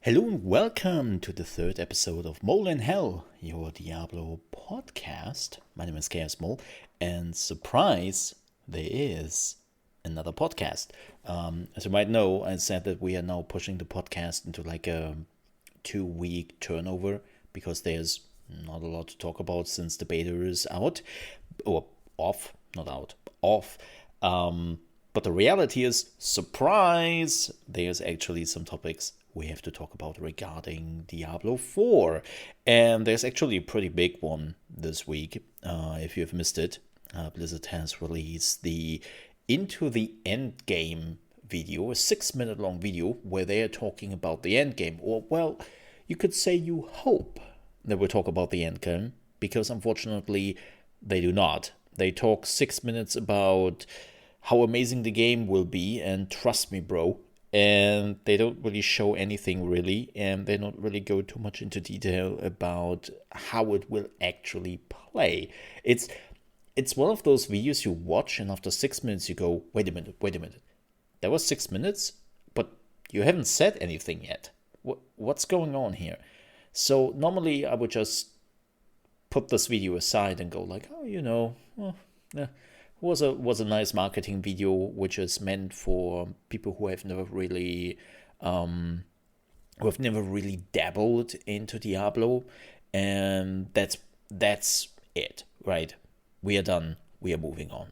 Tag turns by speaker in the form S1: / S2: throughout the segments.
S1: Hello and welcome to the third episode of Mole in Hell, your Diablo podcast. My name is ChaosMole, and surprise, there is another podcast. As you might know, I said that we are now pushing the podcast into like a 2-week turnover because there's not a lot to talk about since the beta is out, or off, not out, off. But the reality is, surprise, there's actually some topics we have to talk about regarding Diablo 4. And there's actually a pretty big one this week. If you've missed it, Blizzard has released the Into the Endgame video, a 6-minute long video where they are talking about the endgame. Or, well, you could say you hope they will talk about the endgame, because unfortunately they do not. They talk 6 minutes about how amazing the game will be, and trust me, bro, and they don't really show anything really, and they don't really go too much into detail about how it will actually play. It's one of those videos you watch, and after 6 minutes you go, wait a minute. That was 6 minutes, but you haven't said anything yet. What's going on here? So normally I would just put this video aside and go like, was a nice marketing video, which is meant for people who have never really dabbled into Diablo, and that's it, right? We are done. We are moving on.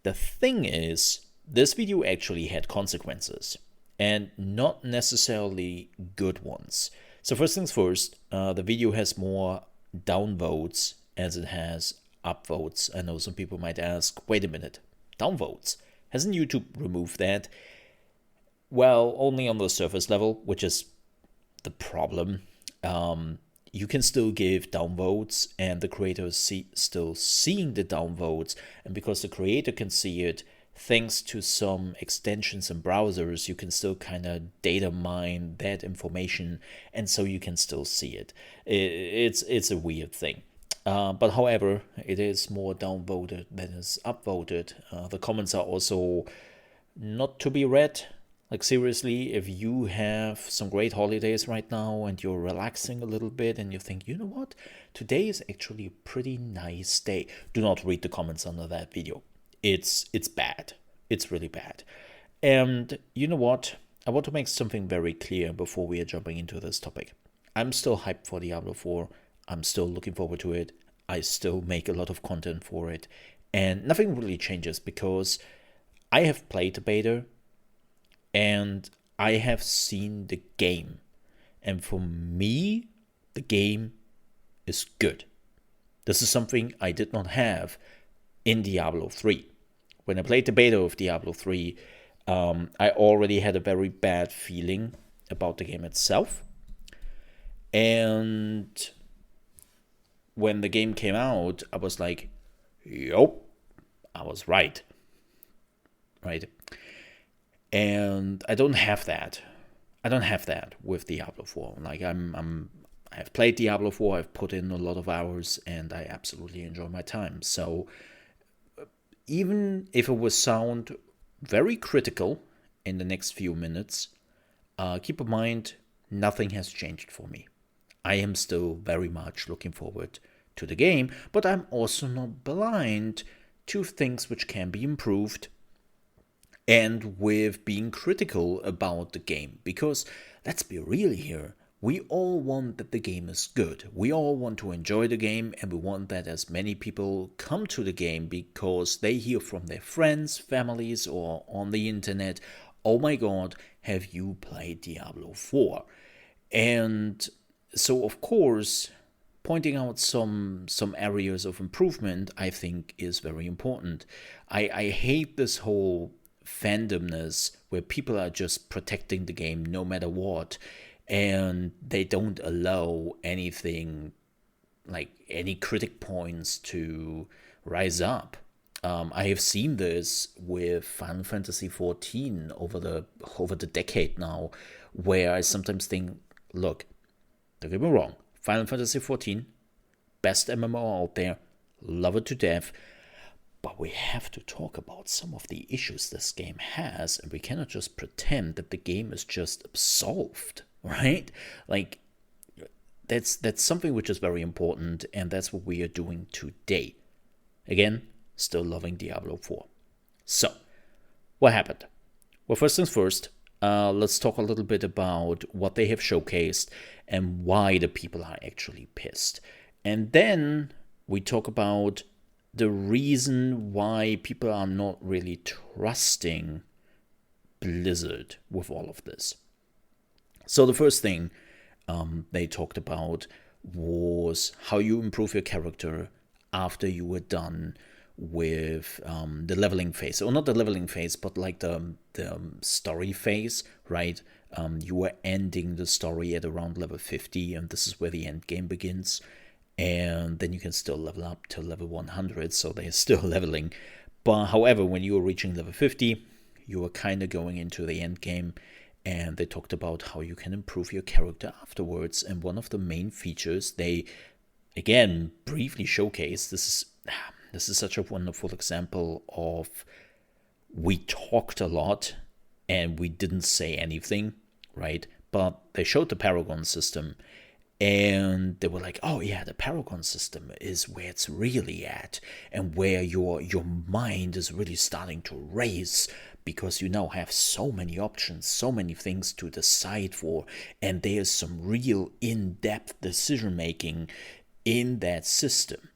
S1: The thing is, this video actually had consequences, and not necessarily good ones. So first things first, the video has more downvotes as it has upvotes. I know some people might ask, wait a minute, downvotes? Hasn't YouTube removed that? Well, only on the surface level, which is the problem. You can still give downvotes, and the creator is still seeing the downvotes, and because the creator can see it, thanks to some extensions and browsers, you can still kind of data mine that information, and so you can still see it. It's a weird thing. But however, it is more downvoted than is upvoted. The comments are also not to be read. Like seriously, if you have some great holidays right now and you're relaxing a little bit and you think, you know what, today is actually a pretty nice day, do not read the comments under that video. It's bad. It's really bad. And you know what? I want to make something very clear before we are jumping into this topic. I'm still hyped for Diablo 4. I'm still looking forward to it. I still make a lot of content for it. And nothing really changes because I have played the beta and I have seen the game. And for me, the game is good. This is something I did not have in Diablo 3. When I played the beta of Diablo 3, I already had a very bad feeling about the game itself. And when the game came out, I was like, yup, I was right. Right? And I don't have that. I don't have that with Diablo 4. Like I have played Diablo 4, I've put in a lot of hours, and I absolutely enjoy my time. So even if it will sound very critical in the next few minutes, keep in mind, nothing has changed for me. I am still very much looking forward to the game, but I'm also not blind to things which can be improved and with being critical about the game. Because let's be real here, we all want that the game is good. We all want to enjoy the game, and we want that as many people come to the game because they hear from their friends, families, or on the internet, oh my god, have you played Diablo 4? And so, of course, pointing out some areas of improvement, I think, is very important. I hate this whole fandomness where people are just protecting the game no matter what, and they don't allow anything, like any critic points, to rise up. I have seen this with Final Fantasy XIV over the decade now, where I sometimes think, look, don't get me wrong, Final Fantasy XIV, best MMO out there, love it to death, But we have to talk about some of the issues this game has, and we cannot just pretend that the game is just absolved, right? Like, that's something which is very important, and that's what we are doing today. Again, still loving Diablo 4. So, what happened? Well, first things first, let's talk a little bit about what they have showcased and why the people are actually pissed. And then we talk about the reason why people are not really trusting Blizzard with all of this. So the first thing they talked about was how you improve your character after you were done with the leveling phase, or not the leveling phase, but like the story phase, right? You were ending the story at around level 50, and this is where the end game begins. And then you can still level up to level 100, so they're still leveling. But however, when you were reaching level 50, you were kind of going into the end game, and they talked about how you can improve your character afterwards. And one of the main features they, again, briefly showcased, this is such a wonderful example of we talked a lot and we didn't say anything, right? But they showed the Paragon system, and they were like, oh yeah, the Paragon system is where it's really at, and where your mind is really starting to race, because you now have so many options, so many things to decide for, and there's some real in-depth decision making in that system.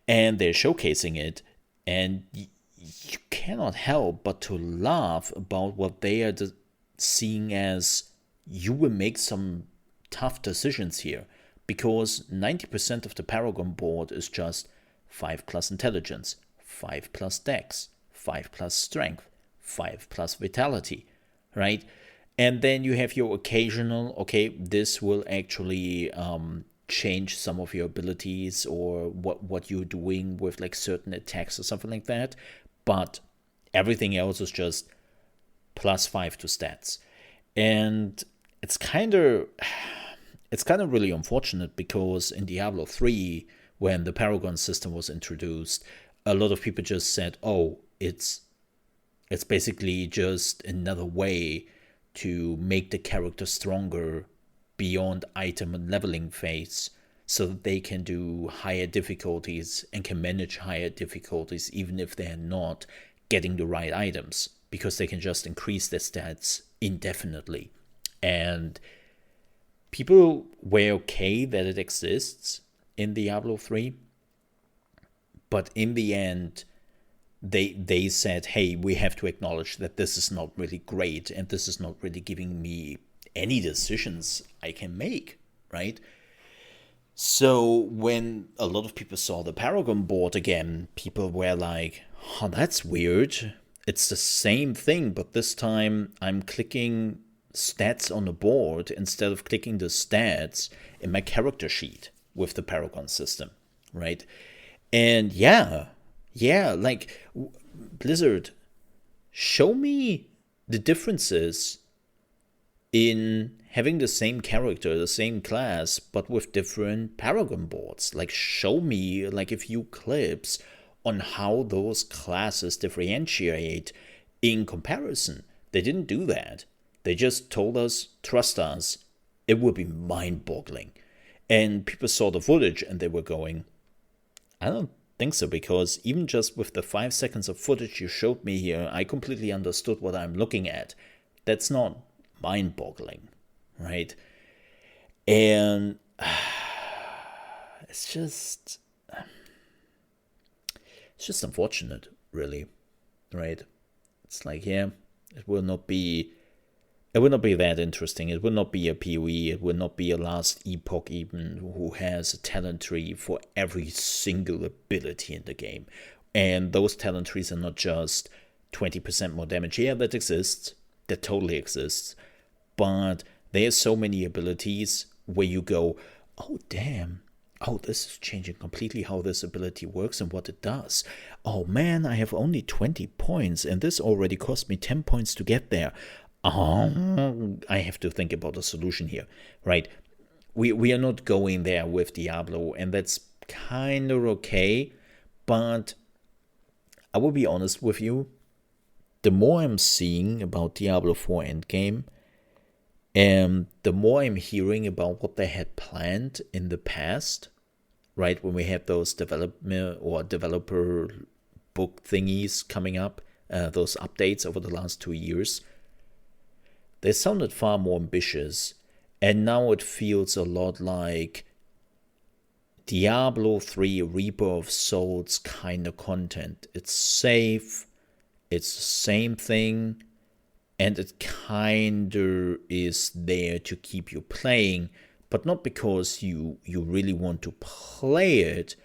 S1: And they're showcasing it, and you cannot help but to laugh about what they are seeing as you will make some tough decisions here, because 90% of the Paragon board is just 5 plus intelligence, 5 plus dex, 5 plus strength, 5 plus vitality, right? And then you have your occasional, okay, this will actually change some of your abilities or what you're doing with like certain attacks or something like that. But everything else is just plus 5 to stats. And it's kind of really unfortunate, because in Diablo 3, when the Paragon system was introduced, a lot of people just said, oh, it's basically just another way to make the character stronger beyond item and leveling phase, so that they can do higher difficulties and can manage higher difficulties even if they're not getting the right items, because they can just increase their stats indefinitely. And people were okay that it exists in Diablo 3, but in the end, they said, hey, we have to acknowledge that this is not really great, and this is not really giving me any decisions I can make, right? So when a lot of people saw the Paragon board again, people were like, oh, that's weird. It's the same thing, but this time I'm clicking stats on the board instead of clicking the stats in my character sheet with the Paragon system, right? And yeah, like, Blizzard, show me the differences in having the same character, the same class, but with different Paragon boards. Like, show me like a few clips on how those classes differentiate in comparison. They didn't do that. They just told us, trust us, it will be mind-boggling. And people saw the footage and they were going, I don't think so, because even just with the 5 seconds of footage you showed me here, I completely understood what I'm looking at. That's not mind-boggling, right? And it's just unfortunate, really, right? It's like, yeah, it will not be that interesting. It will not be a PoE. It will not be a last epoch even who has a talent tree for every single ability in the game. And those talent trees are not just 20% more damage. Yeah, that exists. That totally exists. But there's so many abilities where you go, oh, damn. Oh, this is changing completely how this ability works and what it does. Oh, man, I have only 20 points, and this already cost me 10 points to get there. Oh, I have to think about a solution here, right? We are not going there with Diablo, and that's kind of okay, but I will be honest with you, the more I'm seeing about Diablo 4 Endgame, and the more I'm hearing about what they had planned in the past, right, when we had those development or developer book thingies coming up, those updates over the last 2 years, they sounded far more ambitious. And now it feels a lot like Diablo 3 Reaper of Souls kind of content. It's safe, it's the same thing, and it kinda is there to keep you playing, but not because you really want to play it,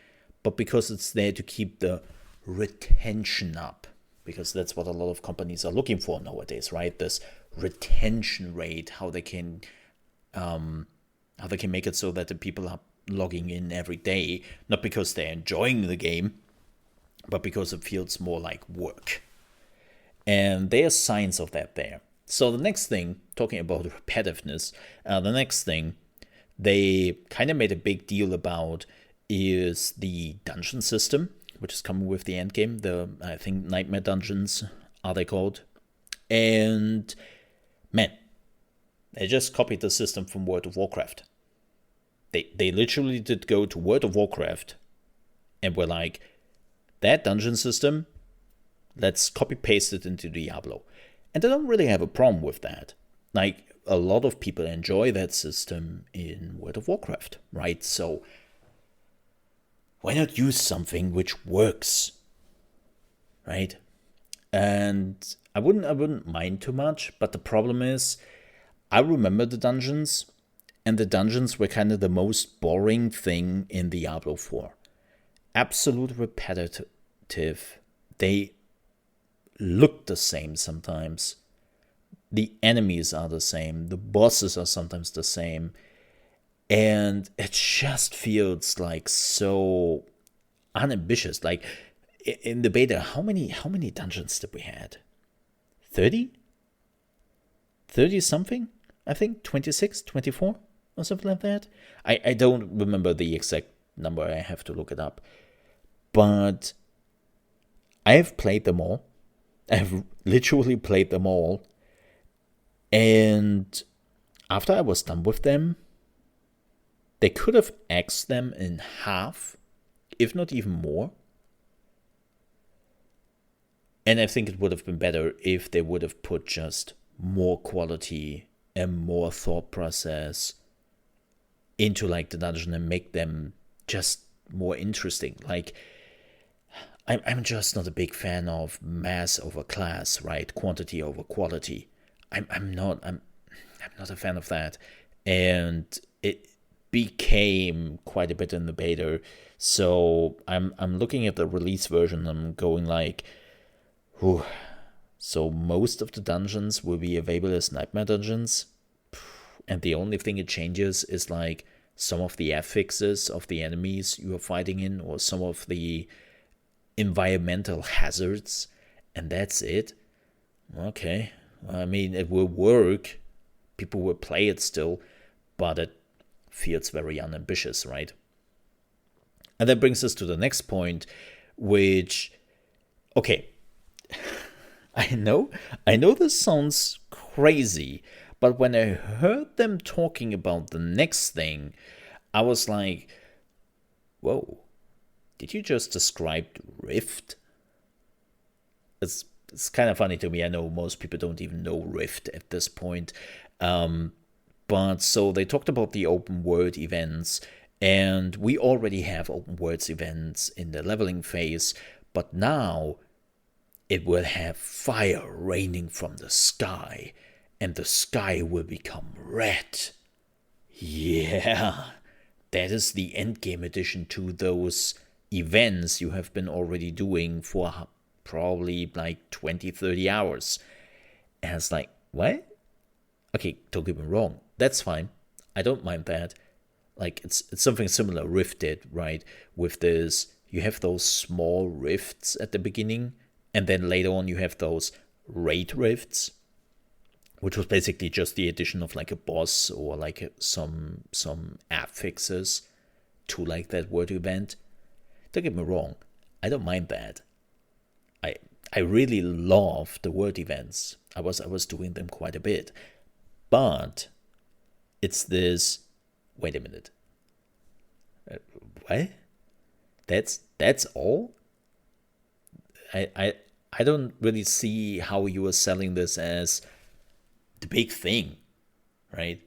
S1: but because it's there to keep the retention up. Because that's what a lot of companies are looking for nowadays, right? This retention rate, how they can make it so that the people are logging in every day, not because they're enjoying the game, but because it feels more like work. And there's signs of that there. So the next thing, talking about repetitiveness, the next thing they kind of made a big deal about is the dungeon system, which is coming with the endgame. I think Nightmare Dungeons are they called. And man, they just copied the system from World of Warcraft. They literally did go to World of Warcraft and were like, that dungeon system, let's copy paste it into Diablo. And I don't really have a problem with that. Like, a lot of people enjoy that system in World of Warcraft, right? So why not use something which works, right? And I wouldn't mind too much, but the problem is, I remember the dungeons, and the dungeons were kind of the most boring thing in Diablo 4. Absolute repetitive. They look the same sometimes. The enemies are the same. The bosses are sometimes the same. And it just feels like so unambitious. Like in the beta, how many dungeons did we had? 30? 30 something? I think 26, 24 or something like that. I don't remember the exact number. I have to look it up. But I have played them all. I have literally played them all. And after I was done with them, they could have axed them in half, if not even more. And I think it would have been better if they would have put just more quality and more thought process into like the dungeon and make them just more interesting. Like, I'm just not a big fan of mass over class, right? Quantity over quality. I'm not a fan of that. And it became quite a bit in the beta. So I'm looking at the release version. I'm going like, whew. So most of the dungeons will be available as Nightmare Dungeons. And the only thing it changes is like some of the affixes of the enemies you are fighting in, or some of the environmental hazards, and that's it. Okay, I mean, it will work. People will play it still, but it feels very unambitious, right? And that brings us to the next point, which, okay, I know this sounds crazy, but when I heard them talking about the next thing, I was like, whoa, did you just describe Rift? It's kind of funny to me. I know most people don't even know Rift at this point. But so they talked about the open world events, and we already have open world events in the leveling phase, but now it will have fire raining from the sky, and the sky will become red. Yeah, that is the endgame addition to those events you have been already doing for probably like 20-30 hours. And it's like, what? Okay, don't get me wrong, that's fine. I don't mind that. Like, it's something similar Rift did, right? With this, you have those small rifts at the beginning, and then later on you have those raid rifts, which was basically just the addition of like a boss or like some affixes to like that world event. Don't get me wrong, I don't mind that. I I really love the world events. I was doing them quite a bit, but it's this. Wait a minute. What? That's all? I I I don't really see how you are selling this as the big thing, right?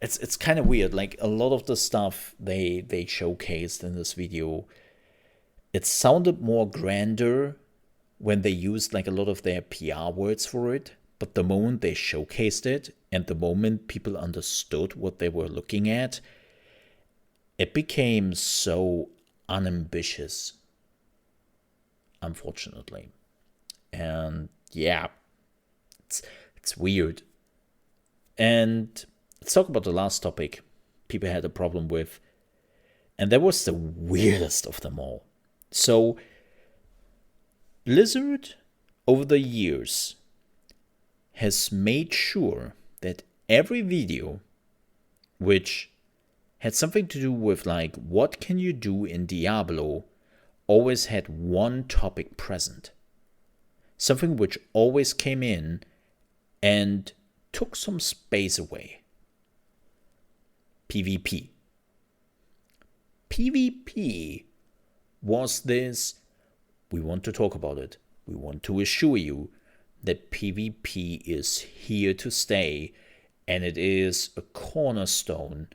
S1: It's kind of weird. Like a lot of the stuff they showcased in this video, it sounded more grander when they used like a lot of their PR words for it. But the moment they showcased it and the moment people understood what they were looking at, it became so unambitious, unfortunately. And yeah, it's weird. And let's talk about the last topic people had a problem with. And that was the weirdest of them all. So, Blizzard, over the years, has made sure that every video which had something to do with like what can you do in Diablo always had one topic present. Something which always came in and took some space away. PvP. PvP was this, we want to talk about it. We want to assure you that PvP is here to stay, and it is a cornerstone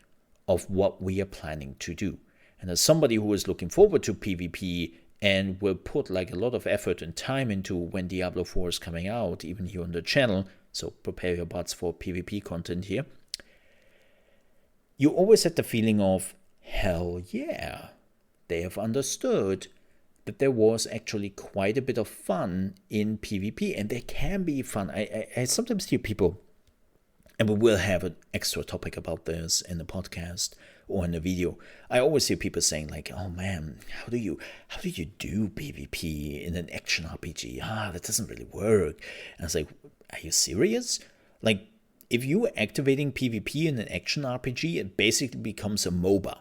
S1: of what we are planning to do. And as somebody who is looking forward to PvP and will put like a lot of effort and time into when Diablo 4 is coming out, even here on the channel, so prepare your butts for PvP content here, you always had the feeling of, hell yeah, they have understood that there was actually quite a bit of fun in PvP, and there can be fun. I sometimes hear people, and we will have an extra topic about this in the podcast or in the video. I always hear people saying like, "Oh man, how do you do PvP in an action RPG? That doesn't really work." And it's like, are you serious? Like, if you are activating PvP in an action RPG, it basically becomes a MOBA.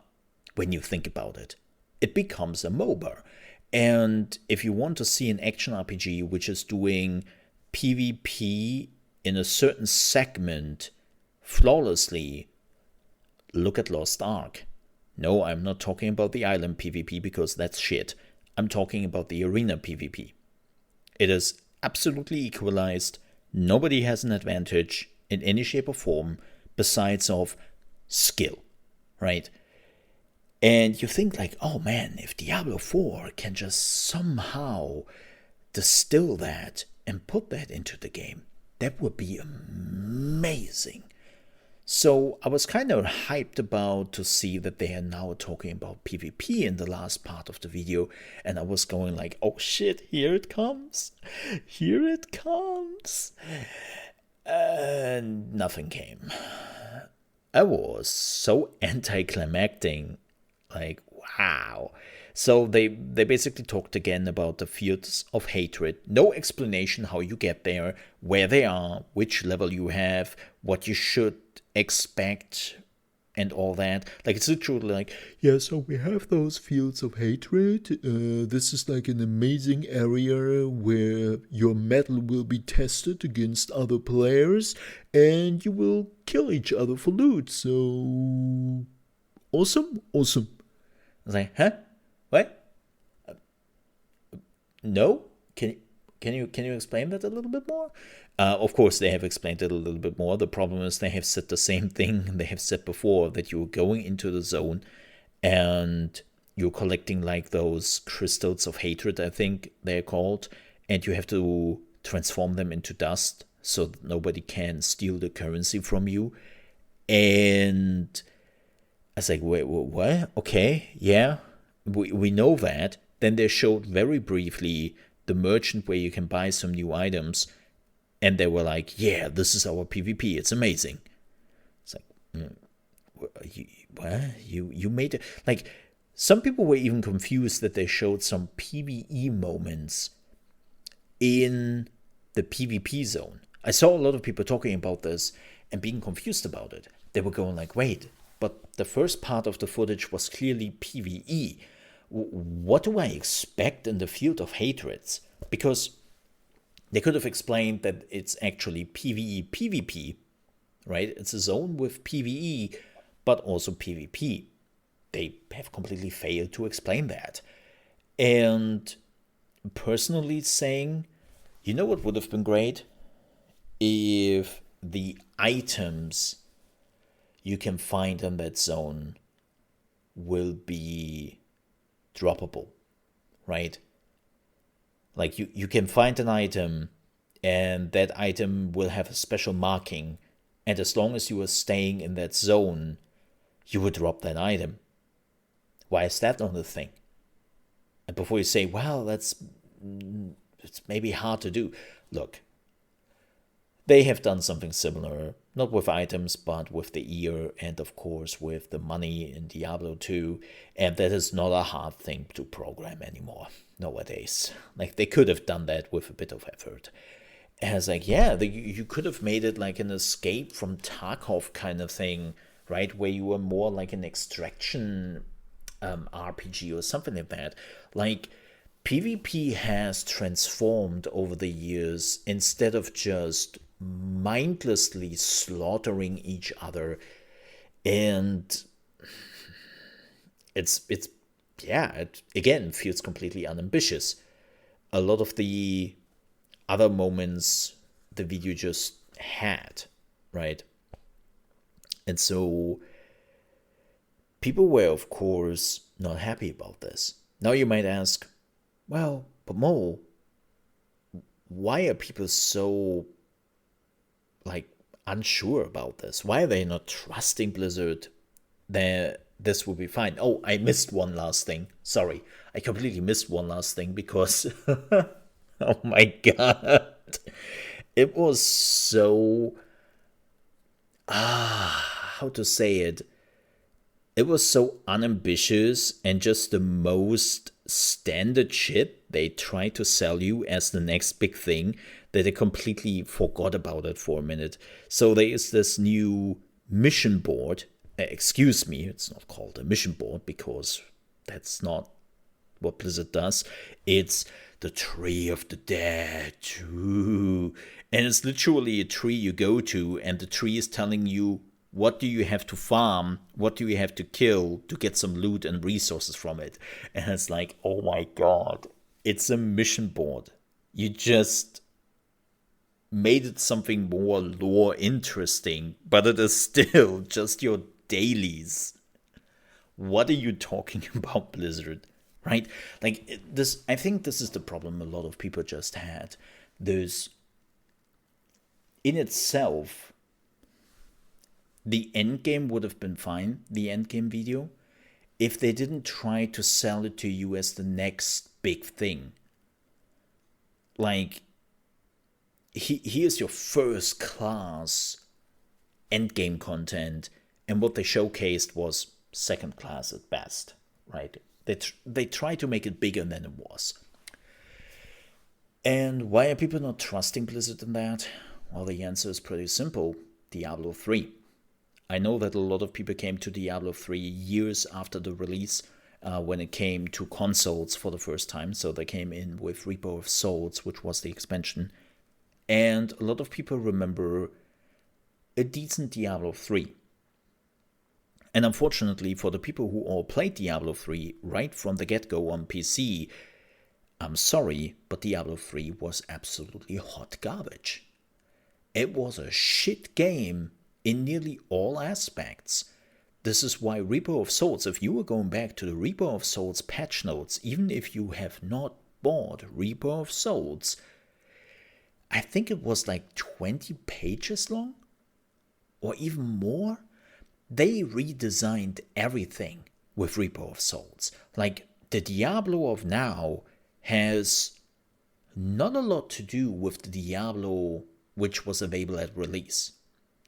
S1: When you think about it, it becomes a MOBA. And if you want to see an action RPG which is doing PvP in a certain segment flawlessly, look at Lost Ark. No, I'm not talking about the island PvP because that's shit. I'm talking about the arena PvP. It is absolutely equalized. Nobody has an advantage in any shape or form besides of skill, right? And you think like, oh man, if Diablo 4 can just somehow distill that and put that into the game, that would be amazing. So I was kind of hyped about to see that they are now talking about PvP in the last part of the video, and I was going like, oh shit, here it comes. Here it comes. And nothing came. I was so anticlimactic. Like, wow. So they basically talked again about the fields of hatred. No explanation how you get there, where they are, which level you have, what you should expect, and all that. Like, it's literally like, yeah, so we have those fields of hatred. This is like an amazing area where your metal will be tested against other players, and you will kill each other for loot. So, awesome. I was like, huh? What? No? Can you explain that a little bit more? Of course, they have explained it a little bit more. The problem is they have said the same thing they have said before, that you're going into the zone and you're collecting like those crystals of hatred, I think they're called, and you have to transform them into dust so that nobody can steal the currency from you. And I was like, wait, what? Okay, yeah, we know that. Then they showed very briefly the merchant where you can buy some new items, and they were like, yeah, this is our PvP, it's amazing. It's like, what? You made it? Like, some people were even confused that they showed some PvE moments in the PvP zone. I saw a lot of people talking about this and being confused about it. They were going like, wait, but the first part of the footage was clearly PvE. what do I expect in the field of hatreds? Because they could have explained that it's actually PvE, PvP, right? It's a zone with PvE, but also PvP. They have completely failed to explain that. And personally saying, you know what would have been great? If the items you can find in that zone will be droppable, right? Like you can find an item and that item will have a special marking, and as long as you are staying in that zone, you would drop that item. Why is that not a thing? And before you say, well, it's maybe hard to do. Look, they have done something similar, not with items, but with the ear and, of course, with the money in Diablo 2. And that is not a hard thing to program anymore nowadays. Like, they could have done that with a bit of effort. And it's like, yeah, you could have made it like an escape from Tarkov kind of thing, right? Where you were more like an extraction RPG or something like that. Like, PvP has transformed over the years. Instead of just mindlessly slaughtering each other, and it again feels completely unambitious. A lot of the other moments the video just had, right? And so people were, of course, not happy about this. Now you might ask, well, but Mo, why are people so unsure about this? Why are they not trusting Blizzard that this will be fine? Oh, I missed one last thing. Sorry, I completely missed one last thing because oh my god, it was so how to say it? It was so unambitious and just the most standard shit they tried to sell you as the next big thing that they completely forgot about it for a minute. So there is this new mission board. Excuse me, it's not called a mission board because that's not what Blizzard does. It's the Tree of the Dead. Ooh. And it's literally a tree you go to, and the tree is telling you what do you have to farm, what do you have to kill to get some loot and resources from it. And it's like, oh my god, it's a mission board. You just made it something more lore interesting, but it is still just your dailies. What are you talking about, Blizzard? Right? Like this, I think this is the problem a lot of people just had. There's, in itself, the endgame would have been fine, the endgame video, if they didn't try to sell it to you as the next big thing. Like, here's your first class endgame content, and what they showcased was second class at best, right? They tried to make it bigger than it was. And why are people not trusting Blizzard in that? Well, the answer is pretty simple. Diablo 3. I know that a lot of people came to Diablo 3 years after the release, when it came to consoles for the first time. So they came in with Reaper of Souls, which was the expansion. And a lot of people remember a decent Diablo 3. And unfortunately, for the people who all played Diablo 3 right from the get-go on PC, I'm sorry, but Diablo 3 was absolutely hot garbage. It was a shit game in nearly all aspects. This is why Reaper of Souls, if you were going back to the Reaper of Souls patch notes, even if you have not bought Reaper of Souls, I think it was like 20 pages long, or even more. They redesigned everything with Reaper of Souls. Like, the Diablo of now has not a lot to do with the Diablo which was available at release.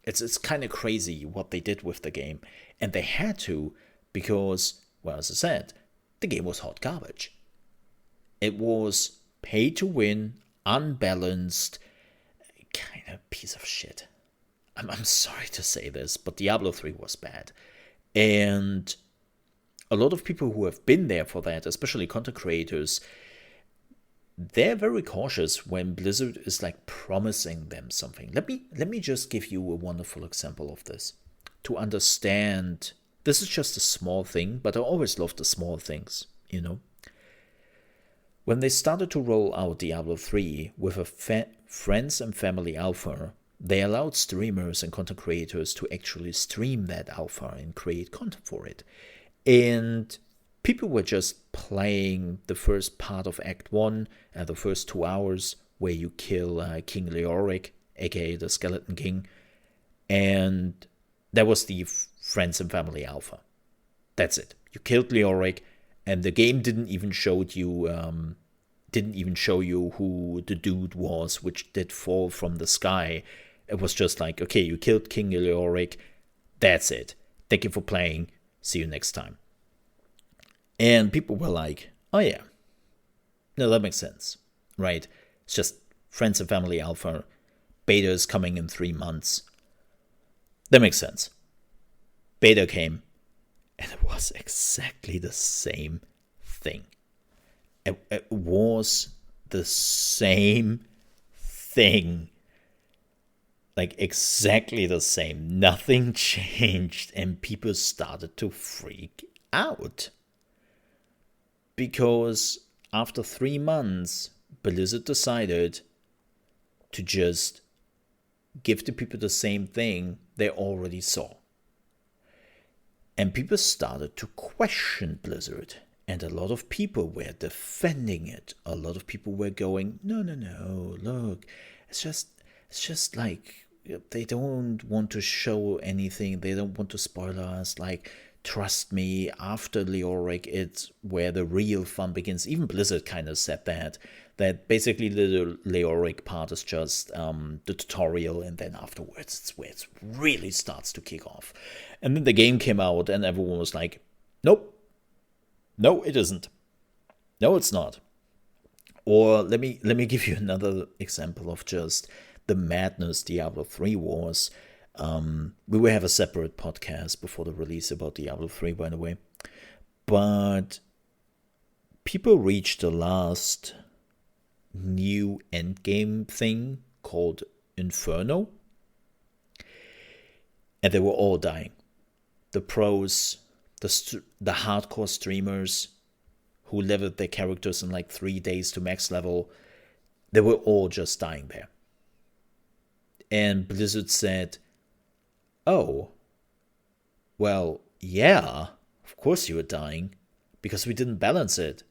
S1: It's kind of crazy what they did with the game. And they had to because, well, as I said, the game was hot garbage. It was pay to win, unbalanced, kind of piece of shit. I'm sorry to say this, but Diablo 3 was bad. And a lot of people who have been there for that, especially content creators, they're very cautious when Blizzard is like promising them something. Let me just give you a wonderful example of this to understand. This is just a small thing, but I always love the small things, you know. When they started to roll out Diablo 3 with a friends and family alpha, they allowed streamers and content creators to actually stream that alpha and create content for it. And people were just playing the first part of Act 1, the first 2 hours, where you kill King Leoric, aka the Skeleton King. And that was the friends and family alpha. That's it. You killed Leoric, and the game didn't even show you who the dude was, which did fall from the sky. It was just like, okay, you killed King Leoric. That's it. Thank you for playing. See you next time. And people were like, oh yeah, no, that makes sense, right? It's just friends and family alpha. Beta is coming in 3 months. That makes sense. Beta came, and it was exactly the same thing. It was the same thing. Like exactly the same. Nothing changed, and people started to freak out. Because after 3 months, Blizzard decided to just give the people the same thing they already saw. And people started to question Blizzard. And a lot of people were defending it. A lot of people were going, no, look, it's just like they don't want to show anything. They don't want to spoil us. Like, trust me, after Leoric, it's where the real fun begins. Even Blizzard kind of said that basically the Leoric part is just the tutorial, and then afterwards it's where it really starts to kick off. And then the game came out, and everyone was like, nope. No, it isn't. No, it's not. Or let me give you another example of just the madness Diablo 3 was. We will have a separate podcast before the release about Diablo 3, by the way. But people reached the last new endgame thing called Inferno, and they were all dying. The pros, the hardcore streamers who leveled their characters in like 3 days to max level, they were all just dying there. And Blizzard said, oh, well, yeah, of course you were dying, because we didn't balance it.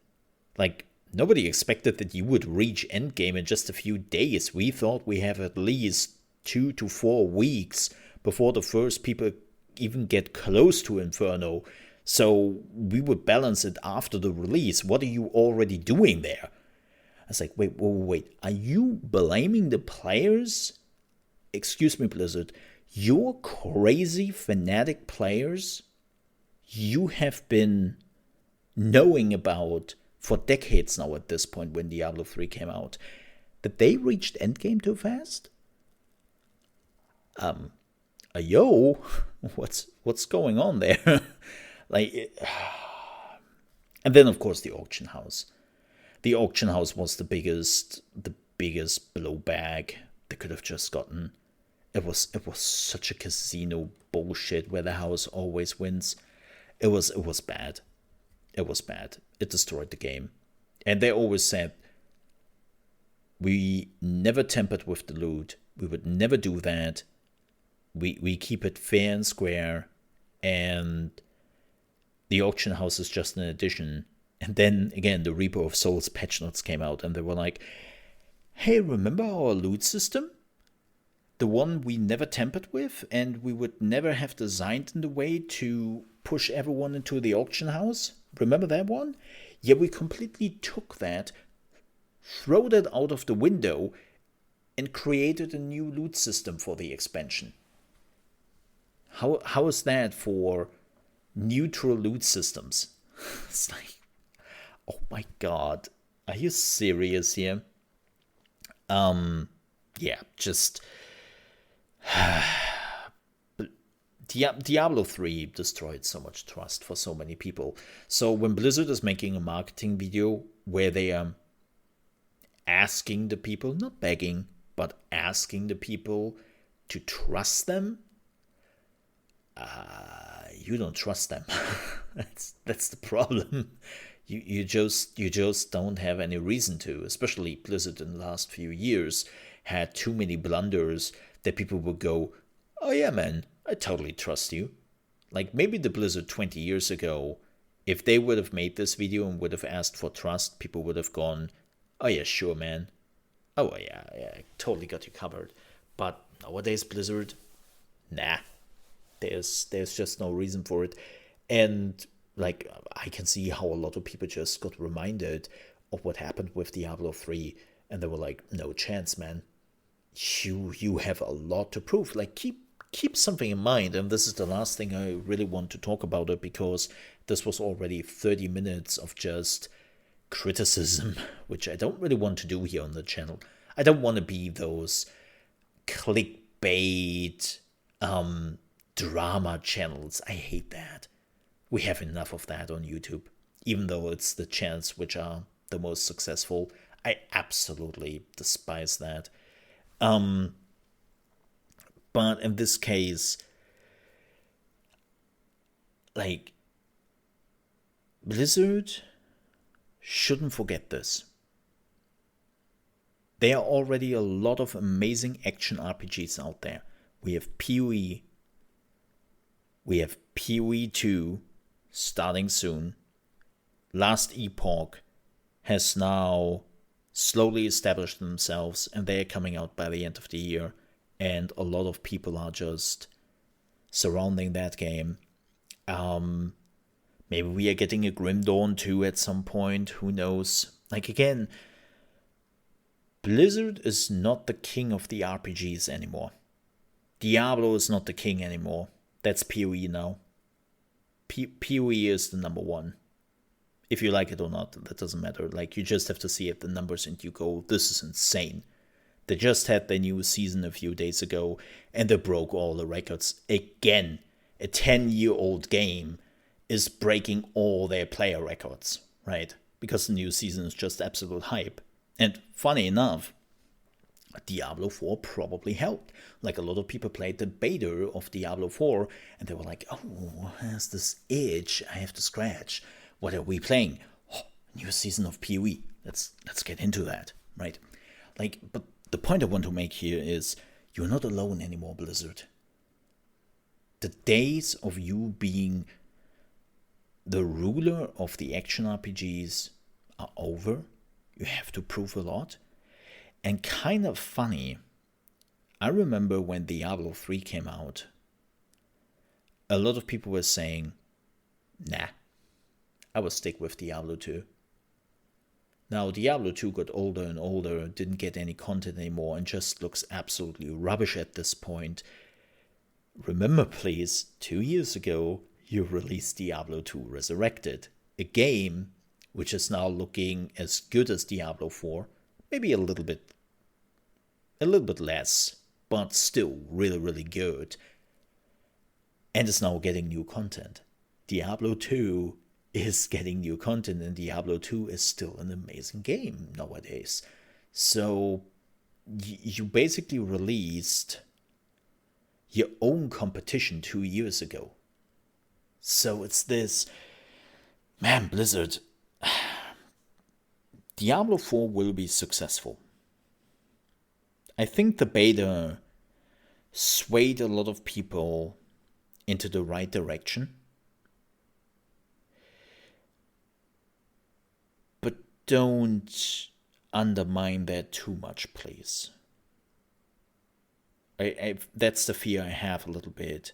S1: Like, nobody expected that you would reach endgame in just a few days. We thought we have at least 2 to 4 weeks before the first people even get close to Inferno. So we would balance it after the release. What are you already doing there? I was like, wait. Are you blaming the players? Excuse me, Blizzard. Your crazy fanatic players you have been knowing about for decades now at this point when Diablo 3 came out, that they reached endgame too fast? Yo, what's going on there? Like, and then of course the auction house. The auction house was the biggest blowback they could have just gotten. It was such a casino bullshit where the house always wins. It was bad. It was bad. It destroyed the game. And they always said, we never tampered with the loot. We would never do that. We keep it fair and square. And the auction house is just an addition. And then, again, the Reaper of Souls patch notes came out. And they were like, hey, remember our loot system? The one we never tampered with, and we would never have designed in the way to push everyone into the auction house? Remember that one? Yeah, we completely took that, threw it out of the window, and created a new loot system for the expansion. How is that for neutral loot systems? It's like, oh my god, are you serious here? Yeah, just Diablo 3 destroyed so much trust for so many people. So when Blizzard is making a marketing video where they are asking the people, not begging, but asking the people to trust them, you don't trust them. that's the problem. You just don't have any reason to. Especially Blizzard in the last few years had too many blunders that people would go, "Oh yeah, man, I totally trust you." Like maybe the Blizzard 20 years ago, if they would have made this video and would have asked for trust, people would have gone, "Oh yeah, sure, man. Oh yeah, I totally got you covered." But nowadays, Blizzard, nah, there's just no reason for it. And like I can see how a lot of people just got reminded of what happened with Diablo 3, and they were like, "No chance, man. You have a lot to prove." Like keep something in mind, and this is the last thing I really want to talk about it, because this was already 30 minutes of just criticism, which I don't really want to do here on the channel. I don't want to be those clickbait drama channels. I hate that. We have enough of that on YouTube. Even though it's the channels which are the most successful, I absolutely despise that. But in this case, like, Blizzard shouldn't forget this. There are already a lot of amazing action RPGs out there. We have PoE. We have PoE 2 starting soon. Last Epoch has now slowly established themselves, and they're coming out by the end of the year. And a lot of people are just surrounding that game. Maybe we are getting a Grim Dawn 2 at some point. Who knows? Like, again, Blizzard is not the king of the RPGs anymore. Diablo is not the king anymore. That's PoE now. PoE is the number one. If you like it or not, that doesn't matter. Like, you just have to see at the numbers and you go, this is insane. They just had their new season a few days ago, and they broke all the records again. A 10-year-old game is breaking all their player records, right? Because the new season is just absolute hype. And funny enough, Diablo 4 probably helped. Like, a lot of people played the beta of Diablo 4, and they were like, "Oh, has this itch I have to scratch. What are we playing? Oh, new season of PoE. Let's get into that," right? Like, but the point I want to make here is, you're not alone anymore, Blizzard. The days of you being the ruler of the action RPGs are over. You have to prove a lot. And kind of funny, I remember when Diablo 3 came out, a lot of people were saying, "Nah, I will stick with Diablo 2. Now, Diablo 2 got older and older, didn't get any content anymore, and just looks absolutely rubbish at this point. Remember, please, 2 years ago, you released Diablo 2 Resurrected, a game which is now looking as good as Diablo 4, maybe a little bit less, but still really, really good. And is now getting new content. Diablo 2 is getting new content, and Diablo 2 is still an amazing game nowadays. So you basically released your own competition 2 years ago. So it's this, man, Blizzard, Diablo 4 will be successful. I think the beta swayed a lot of people into the right direction. But don't undermine that too much, please. That's the fear I have a little bit.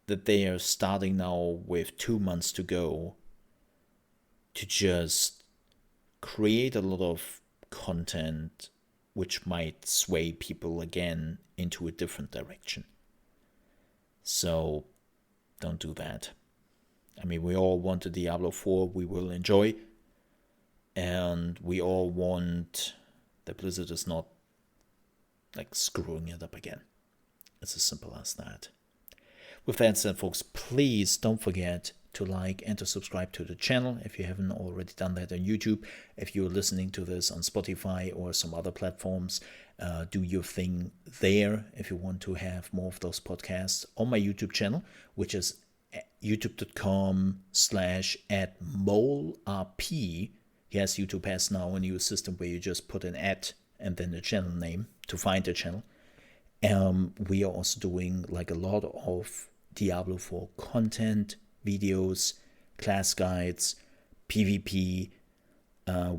S1: That they are starting now with 2 months to go to just create a lot of content which might sway people again into a different direction. So don't do that. I mean, we all want a Diablo 4 we will enjoy, and we all want that Blizzard is not like screwing it up again. It's as simple as that. With that said, folks, please don't forget to like and to subscribe to the channel if you haven't already done that on YouTube. If you're listening to this on Spotify or some other platforms, do your thing there if you want to have more of those podcasts on my YouTube channel, which is youtube.com/@molerp. Yes, YouTube has now a new system where you just put an @ and then the channel name to find the channel. We are also doing like a lot of Diablo 4 content, videos, class guides, PvP.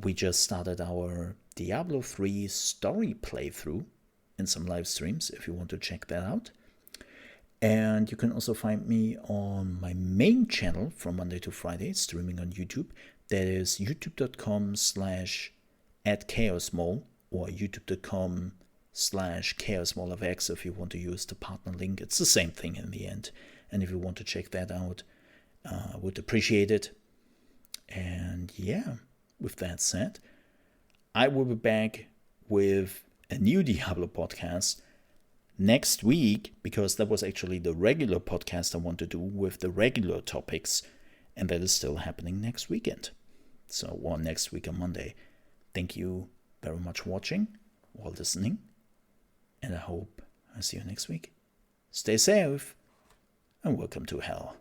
S1: We just started our Diablo 3 story playthrough in some live streams if you want to check that out. And you can also find me on my main channel from Monday to Friday, streaming on YouTube. That is youtube.com/@ChaosMole or youtube.com/ChaosMoleFX if you want to use the partner link. It's the same thing in the end. And if you want to check that out, I would appreciate it. And yeah, with that said, I will be back with a new Diablo podcast next week, because that was actually the regular podcast I want to do with the regular topics, and that is still happening next weekend. So, or next week on Monday. Thank you very much for watching or listening, and I hope I see you next week. Stay safe, and welcome to hell.